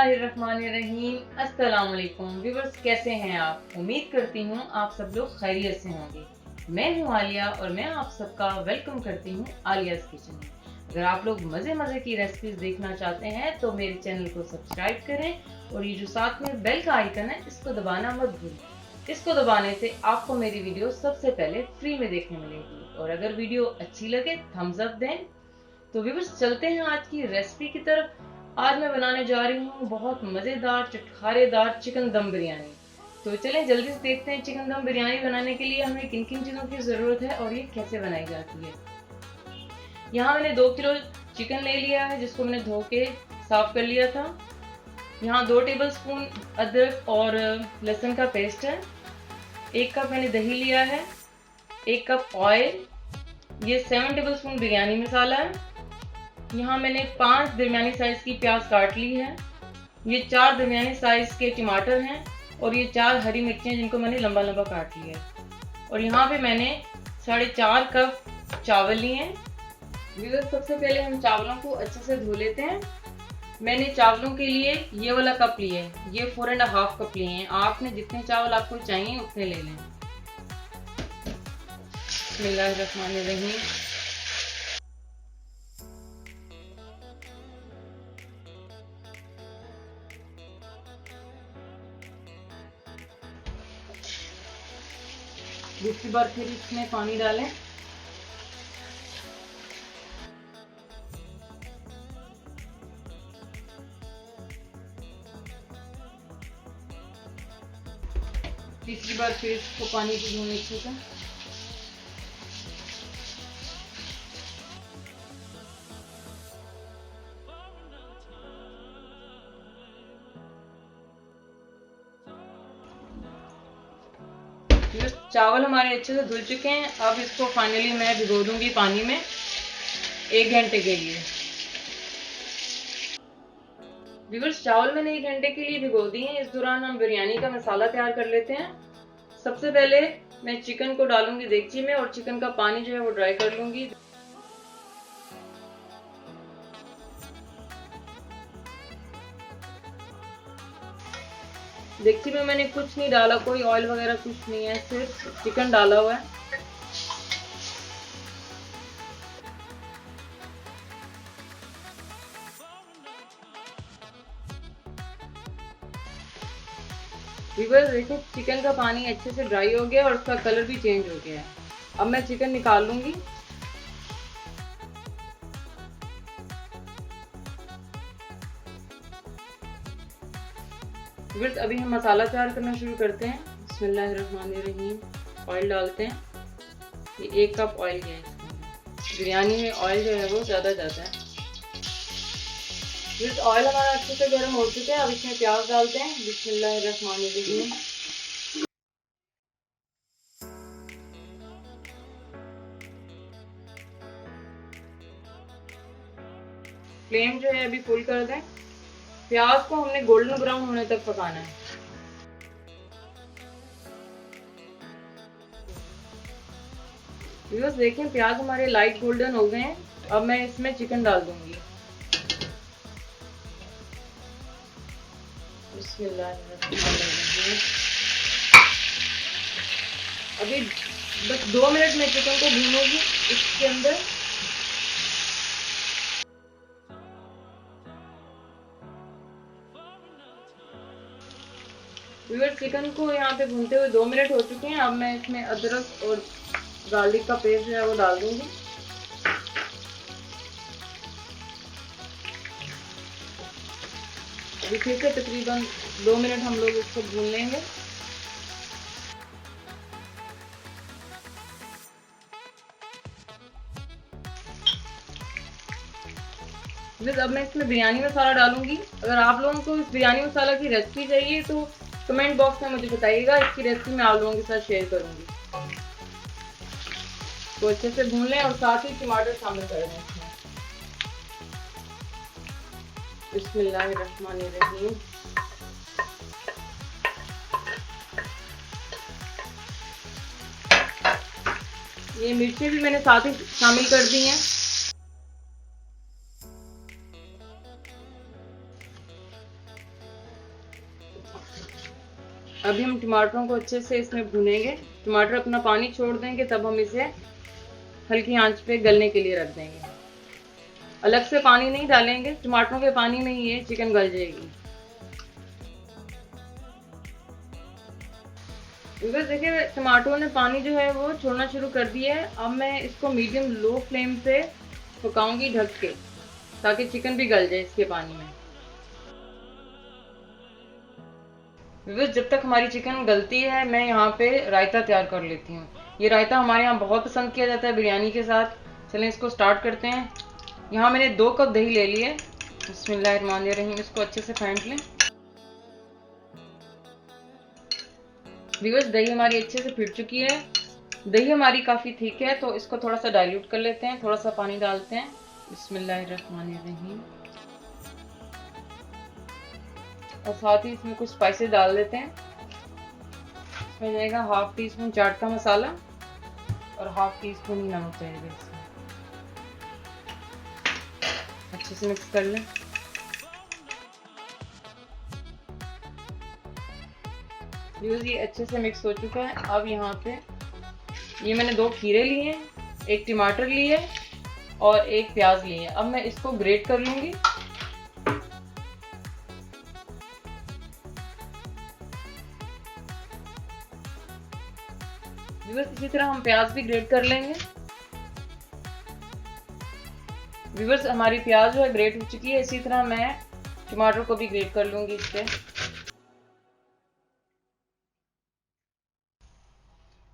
बिस्मिल्लाहिर्रहमानिर्रहीम। अस्सलाम वालेकुम व्यूअर्स, कैसे हैं आप? उम्मीद करती हूँ आप सब लोग खैरियत से होंगे। मैं हूँ आलिया और मैं आप सबका वेलकम करती हूँ आलियाज़ किचन में। अगर आप लोग मज़े की रेसिपीज देखना चाहते हैं तो मेरे चैनल को सब्सक्राइब करें और ये जो साथ में बेल का आइकन है इसको दबाना मत भूलें। इसको दबाने से आपको मेरी वीडियो सबसे पहले फ्री में देखने मिलेगी और अगर वीडियो अच्छी लगे थम्स अप दें। तो व्यूअर्स, चलते हैं आज की रेसिपी की तरफ। आज मैं बनाने जा रही हूँ बहुत मज़ेदार चटखारेदार चिकन दम बिरयानी। तो चलें जल्दी से देखते हैं चिकन दम बिरयानी बनाने के लिए हमें किन किन चीज़ों की ज़रूरत है और ये कैसे बनाई जाती है। यहाँ मैंने 2 किलो चिकन ले लिया है जिसको मैंने धो के साफ कर लिया था। यहाँ 2 टेबलस्पून अदरक और लहसुन का पेस्ट है। 1 कप मैंने दही लिया है। 1 कप ऑयल। ये 7 टेबलस्पून बिरयानी मसाला है। यहाँ मैंने 5 दरमियानी साइज की प्याज काट ली है। ये 4 दरमियानी साइज के टमाटर हैं और ये 4 हरी मिर्चियाँ जिनको मैंने लंबा लंबा काट लिया है। और यहाँ पे मैंने 4.5 कप चावल लिए हैं। व्यूअर्स, सबसे पहले हम चावलों को अच्छे से धो लेते हैं। मैंने चावलों के लिए ये वाला कप लिए है, ये 4.5 कप लिए हैं। आपने जितने चावल आपको चाहिए उतने ले लें। बिस्मिल्लाहिर्रहमानिर्रहीम। दूसरी बार फिर इसमें पानी डालें। तीसरी बार फिर इसको पानी से धोने अच्छे से। चावल हमारे अच्छे से धुल चुके हैं। अब इसको फाइनली मैं भिगो दूंगी पानी में 1 घंटे के लिए। व्यूअर्स, चावल मैंने 1 घंटे के लिए भिगो दिए हैं। इस दौरान हम बिरयानी का मसाला तैयार कर लेते हैं। सबसे पहले मैं चिकन को डालूंगी देगची में और चिकन का पानी जो है वो ड्राई कर लूंगी। देगची में मैंने कुछ नहीं डाला, कोई ऑयल वगैरह कुछ नहीं है, सिर्फ चिकन डाला हुआ है। व्यूअर्स, देखो चिकन का पानी अच्छे से ड्राई हो गया और उसका कलर भी चेंज हो गया है। अब मैं चिकन निकाल लूंगी। व्यूअर्स, अभी हम मसाला तैयार करना शुरू करते हैं। बिस्मिल्लाहिर्रहमानिर्रहीम। ऑयल डालते हैं। ये 1 कप ऑयल है। बिरयानी में ऑयल जो है वो ज़्यादा जाता है। व्यूअर्स, ऑयल हमारा अच्छे से गर्म हो चुका है। अब इसमें प्याज डालते हैं। बिस्मिल्लाहिर्रहमानिर्रहीम। फ्लेम जो है अभी फुल कर दें। प्याज को हमने गोल्डन ब्राउन होने तक पकाना है। व्यूअर्स, देखें प्याज हमारे लाइट गोल्डन हो गए हैं। अब मैं इसमें चिकन डाल दूंगी। बिस्मिल्लाहिर्रहमानिर्रहीम। अभी बस 2 मिनट में चिकन को भूनूंगी इसके अंदर। व्यूअर्स, चिकन को यहाँ पे भूनते हुए 2 मिनट हो चुके हैं। अब मैं इसमें अदरक और गार्लिक का पेस्ट जो है वो डाल दूंगी। अभी फिर से तकरीबन 2 मिनट हम लोग इसको भून लेंगे। अब मैं इसमें बिरयानी मसाला डालूंगी। अगर आप लोगों को इस बिरयानी मसाला की रेसिपी चाहिए तो कमेंट बॉक्स में मुझे बताइएगा। इसकी रेसिपी मैं आप लोगों के साथ शेयर करूंगी। तो अच्छे से भून लें और साथ ही टमाटर शामिल कर दें इसमें। बिस्मिल्लाहिर्रहमानिर्रहीम। ये मिर्चें भी मैंने साथ ही शामिल कर दी हैं। अभी हम टमाटरों को अच्छे से इसमें भूनेंगे। टमाटर अपना पानी छोड़ देंगे तब हम इसे हल्की आंच पे गलने के लिए रख देंगे। अलग से पानी नहीं डालेंगे, टमाटरों के पानी में ही ये चिकन गल जाएगी। बस देखिए टमाटरों ने पानी जो है वो छोड़ना शुरू कर दिया है। अब मैं इसको मीडियम लो फ्लेम पे पकाऊंगी ढक के, ताकि चिकन भी गल जाए इसके पानी में। बस जब तक हमारी चिकन गलती है मैं यहाँ पे रायता तैयार कर लेती हूँ। ये रायता हमारे यहाँ बहुत पसंद किया जाता है बिरयानी के साथ। चलें इसको स्टार्ट करते हैं। यहाँ मैंने 2 कप दही ले लिए। बिस्मिल्लाहिर्रहमानिर्रहीम। इसको अच्छे से फेंट लें। व्यूअर्स दही हमारी अच्छे से फिट चुकी है। दही हमारी काफ़ी थिक है तो इसको थोड़ा सा डाइल्यूट कर लेते हैं। थोड़ा सा पानी डालते हैं। बिस्मिल्लाहिर्रहमानिर्रहीम। और साथ ही इसमें कुछ स्पाइसेस डाल देते हैं। इसमें जाएगा ½ टीस्पून चाट का मसाला और ½ टीस्पून ही नमक जाएगा इसमें। अच्छे से मिक्स कर लें। ये अच्छे से मिक्स हो चुका है। अब यहाँ पे ये मैंने 2 खीरे लिए हैं, 1 टमाटर लिए और 1 प्याज लिए। अब मैं इसको ग्रेट कर लूंगी। व्यूअर्स इसी तरह हम प्याज भी ग्रेट कर लेंगे। व्यूअर्स हमारी प्याज जो है ग्रेट हो चुकी है। इसी तरह मैं टमाटर को भी ग्रेट कर लूंगी इससे।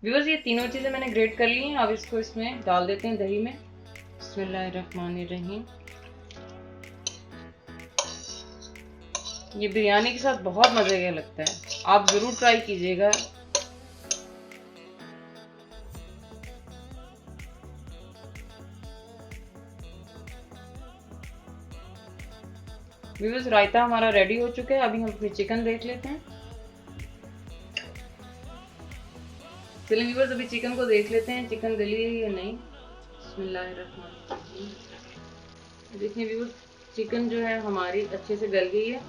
व्यूअर्स ये तीनों चीजें मैंने ग्रेट कर ली हैं। अब इसको इसमें डाल देते हैं दही में। बिस्मिल्लाहिर्रहमानिर्रहीम। ये बिरयानी के साथ बहुत मजे का लगता है, आप जरूर ट्राई कीजिएगा। व्यूअर्स रायता हमारा रेडी हो चुका है। अभी हम अपनी चिकन देख लेते हैं। चलिए व्यूअर्स अभी चिकन को देख लेते हैं, चिकन गली है या नहीं। बिस्मिल्लाहिर्रहमानिर्रहीम। देखिए व्यूअर्स चिकन जो है हमारी अच्छे से गल गई है।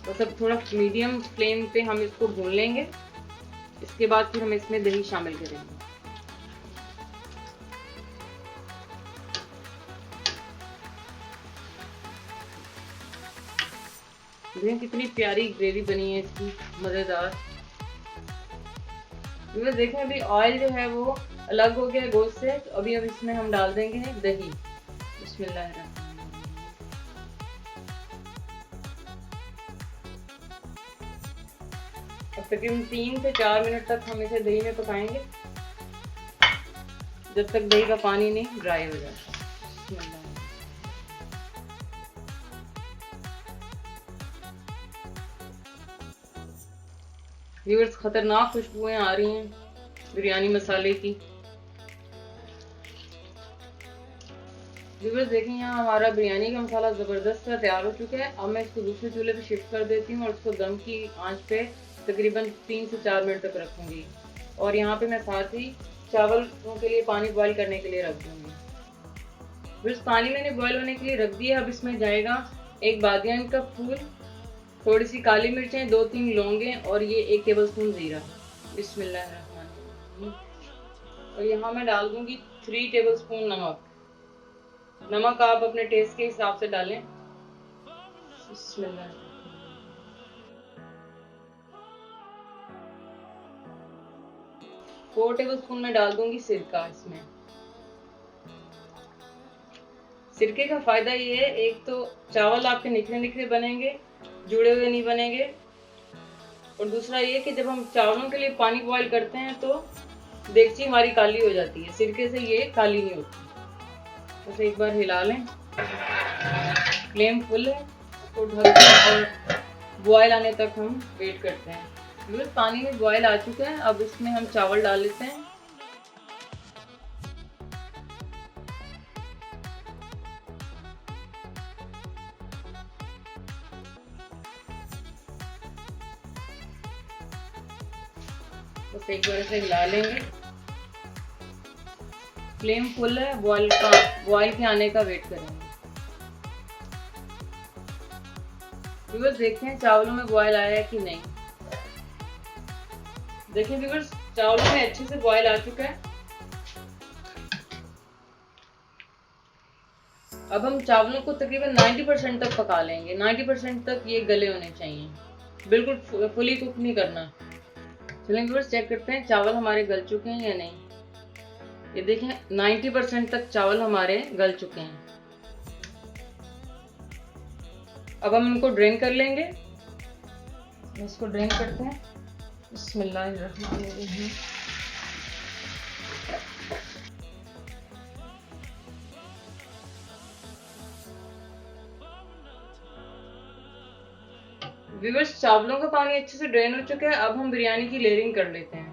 बस अब थोड़ा मीडियम फ्लेम पे हम इसको भून लेंगे। इसके बाद फिर हम इसमें दही शामिल करेंगे। देखिए कितनी प्यारी ग्रेवी बनी है इसकी, मजेदार। देखें अभी ऑयल जो है वो अलग हो गया गोश्त से। तो अभी अब इसमें हम डाल देंगे दही। बिस्मिल्लाहिर्रहमानिर्रहीम। अब तकरीबन 3 से 4 मिनट तक हम इसे दही में पकाएंगे, जब तक दही का पानी नहीं ड्राई हो जाए। व्यूअर्स खतरनाक खुशबुएं आ रही हैं बिरयानी मसाले की। व्यूअर्स देखें यहाँ हमारा बिरयानी का मसाला ज़बरदस्त सा तैयार हो चुका है। अब मैं इसको दूसरे चूल्हे पे शिफ्ट कर देती हूँ और इसको दम की आंच पे तकरीबन 3 से 4 मिनट तक रखूँगी। और यहाँ पे मैं साथ ही चावलों के लिए पानी बॉईल करने के लिए रख दूँगी। व्यूअर्स पानी मैंने बॉईल होने के लिए रख दिया। अब इसमें जाएगा 1 बादियान का फूल, थोड़ी सी काली मिर्चें, 2-3 लौंगे और ये 1 टेबलस्पून जीरा। बिस्मिल्लाहिर्रहमानिर्रहीम। और यहाँ मैं डाल दूंगी 3 टेबलस्पून नमक। नमक आप अपने टेस्ट के हिसाब से डालें। बिस्मिल्लाह। 4 टेबलस्पून में डाल दूंगी सिरका। इसमें सिरके का फायदा ये है, एक तो चावल आपके निखरे निखरे बनेंगे, जुड़े हुए नहीं बनेंगे। और दूसरा ये कि जब हम चावलों के लिए पानी बॉईल करते हैं तो देगची हमारी काली हो जाती है, सिरके से ये काली नहीं होती। बस एक बार हिला लें। फ्लेम फुल है, तो ढक दें और बॉईल आने तक हम वेट करते हैं। व्यूअर्स पानी में बॉईल आ चुका है। अब इसमें हम चावल डाल लेते हैं। बस एक बार इसे हिला लेंगे। फ्लेम फुल है, बॉयल के आने का वेट करेंगे। व्यूअर्स देखते हैं चावलों में बॉयल आया है कि नहीं। देखिए व्यूअर्स चावलों में अच्छे से बॉयल आ चुका है। अब हम चावलों को तकरीबन 90% तक पका लेंगे। 90% तक ये गले होने चाहिए, बिल्कुल फुली कुक नहीं करना। चलिए व्यूअर्स चेक करते हैं चावल हमारे गल चुके हैं या नहीं। ये देखें 90% तक चावल हमारे गल चुके हैं। अब हम इनको ड्रेन कर लेंगे। इसको ड्रेन करते हैं। बिस्मिल्लाहिर्रहमानिर्रहीम। व्यूअर्स चावलों का पानी अच्छे से ड्रेन हो चुका है। अब हम बिरयानी की लेयरिंग कर लेते हैं।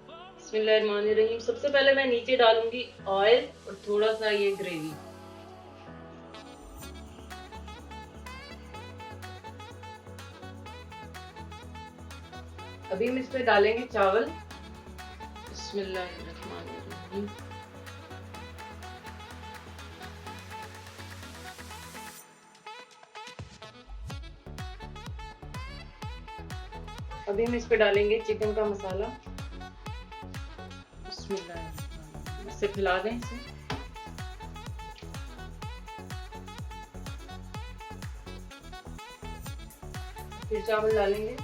बिस्मिल्लाहिर्रहमानिर्रहीम। सबसे पहले मैं नीचे डालूंगी ऑयल और थोड़ा सा ये ग्रेवी। अभी हम इस पे डालेंगे चावल। बिस्मिल्लाहिर्रहमानिर्रहीम। अभी हम इस पे डालेंगे चिकन का मसाला। बिस्मिल्लाहिर्रहमानिर्रहीम। इससे खिला दें इसे। फिर चावल डालेंगे।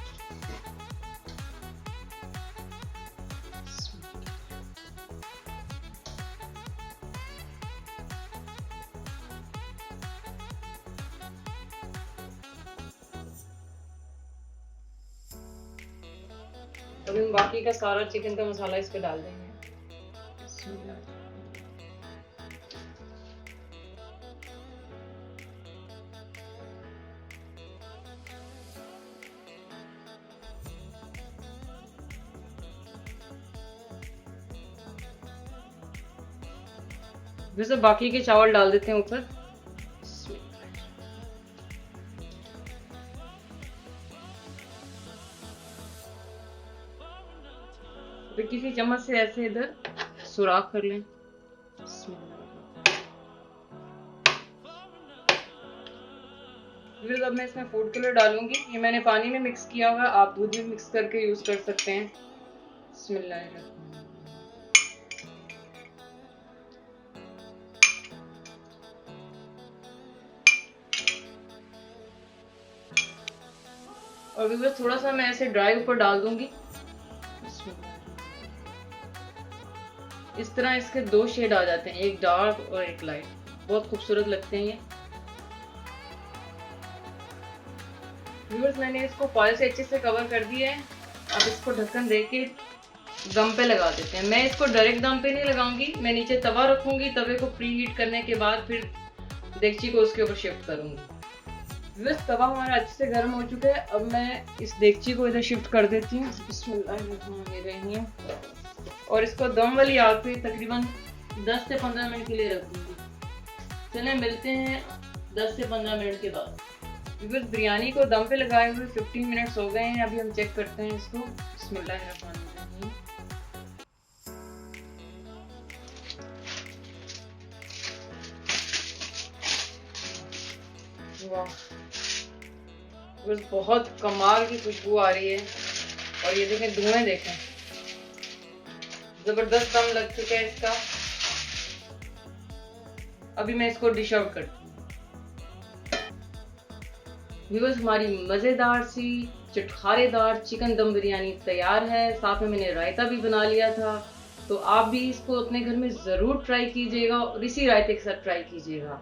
अभी हम बाकी का सारा चिकन का मसाला इस पे डाल देंगे। वैसे बाकी के चावल डाल देते हैं ऊपर। तो किसी चम्मच से ऐसे इधर सुराख कर लें। फिर अब मैं इसमें फूड कलर डालूंगी। ये मैंने पानी में मिक्स किया हुआ, आप दूध में मिक्स करके यूज कर सकते हैं। बिस्मिल्लाहिर्रहमानिर्रहीम। और फिर थोड़ा सा मैं ऐसे ड्राई ऊपर डाल दूंगी। इस तरह इसके दो शेड आ जाते हैं, एक डार्क और एक लाइट। बहुत खूबसूरत लगते हैं ये। व्यूअर्स मैंने इसको फॉइल से अच्छे से कवर कर दिया है। अब इसको ढक्कन दे के दम पे लगा देते हैं। मैं इसको डायरेक्ट दम पे नहीं लगाऊंगी, मैं नीचे तवा रखूंगी। तवे को प्री हीट करने के बाद फिर देगची को उसके ऊपर शिफ्ट करूंगी। व्यूअर्स तवा हमारा अच्छे से गर्म हो चुका है। अब मैं इस देगची को इधर शिफ्ट कर देती हूँ। बिस्मिल्लाहिर्रहमानिर्रहीम। और इसको दम वाली आग पे तकरीबन 10 से 15 मिनट के लिए रखूंगी। चलें मिलते हैं 10 से 15 मिनट के बाद। व्यूअर्स बिरयानी को दम पे लगाए हुए 15 मिनट्स हो गए हैं। अभी हम चेक करते हैं इसको। बिस्मिल्लाहिर्रहमानिर्रहीम। वाह व्यूअर्स बहुत कमाल की खुशबू आ रही है। और ये देखें धुएं देखें, जबरदस्त दम लग चुका है इसका। अभी मैं इसको डिश आउट करती हूँ। व्यूअर्स हमारी मजेदार सी चटखारेदार चिकन दम बिरयानी तैयार है। साथ में मैंने रायता भी बना लिया था। तो आप भी इसको अपने घर में जरूर ट्राई कीजिएगा और इसी रायते के साथ ट्राई कीजिएगा।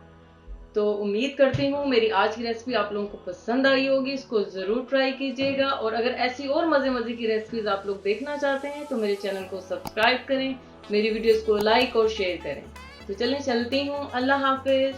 तो उम्मीद करती हूँ मेरी आज की रेसिपी आप लोगों को पसंद आई होगी। इसको जरूर ट्राई कीजिएगा। और अगर ऐसी और मजे मजे की रेसिपीज आप लोग देखना चाहते हैं तो मेरे चैनल को सब्सक्राइब करें, मेरी वीडियोस को लाइक और शेयर करें। तो चलें चलती हूँ। अल्लाह हाफिज।